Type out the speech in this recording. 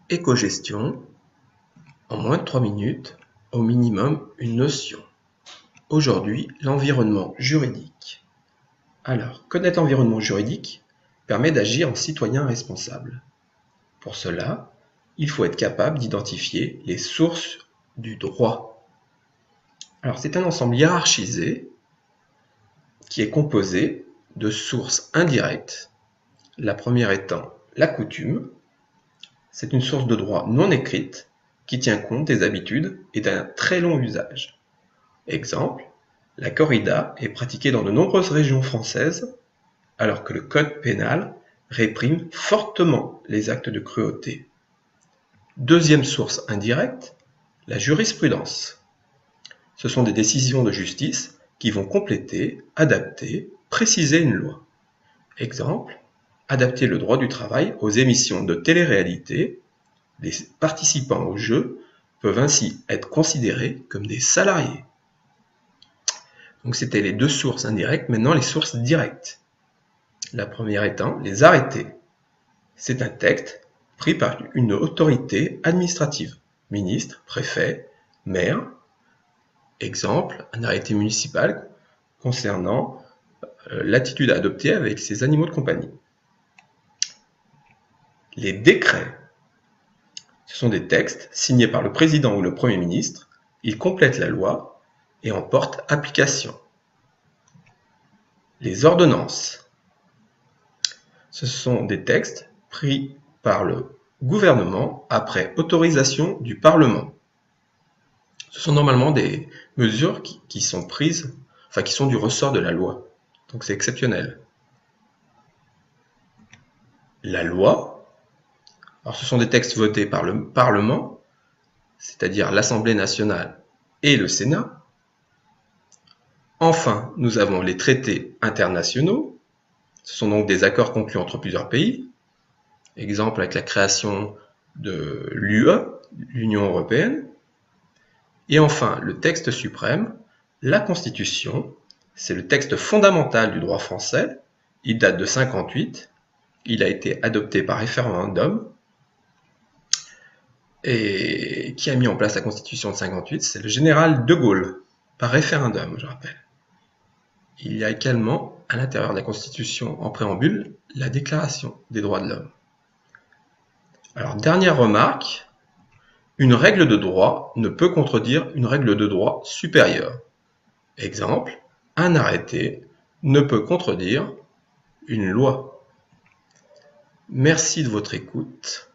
Éco-gestion, en moins de 3 minutes, au minimum une notion. Aujourd'hui, l'environnement juridique. Alors, connaître l'environnement juridique permet d'agir en citoyen responsable. Pour cela, il faut être capable d'identifier les sources du droit. Alors, c'est un ensemble hiérarchisé qui est composé de sources indirectes, la première étant la coutume. C'est une source de droit non écrite qui tient compte des habitudes et d'un très long usage. Exemple, la corrida est pratiquée dans de nombreuses régions françaises, alors que le code pénal réprime fortement les actes de cruauté. Deuxième source indirecte, la jurisprudence. Ce sont des décisions de justice qui vont compléter, adapter, préciser une loi. Exemple, adapter le droit du travail aux émissions de télé-réalité. Les participants au jeu peuvent ainsi être considérés comme des salariés. Donc c'était les deux sources indirectes, maintenant les sources directes. La première étant les arrêtés. C'est un texte pris par une autorité administrative, ministre, préfet, maire. Exemple, un arrêté municipal concernant l'attitude à adopter avec ses animaux de compagnie. Les décrets. Ce sont des textes signés par le président ou le premier ministre. Ils complètent la loi et en portent application. Les ordonnances. Ce sont des textes pris par le gouvernement après autorisation du Parlement. Ce sont normalement des mesures qui sont prises, qui sont du ressort de la loi. Donc c'est exceptionnel. La loi. Alors ce sont des textes votés par le Parlement, c'est-à-dire l'Assemblée nationale et le Sénat. Enfin, nous avons les traités internationaux. Ce sont donc des accords conclus entre plusieurs pays. Exemple avec la création de l'UE, l'Union européenne. Et enfin, le texte suprême, la Constitution, c'est le texte fondamental du droit français. Il date de 1958. Il a été adopté par référendum. Et qui a mis en place la Constitution de 1958? C'est le général de Gaulle, par référendum, je rappelle. Il y a également, à l'intérieur de la Constitution, en préambule, la Déclaration des droits de l'homme. Alors, dernière remarque, une règle de droit ne peut contredire une règle de droit supérieure. Exemple, un arrêté ne peut contredire une loi. Merci de votre écoute.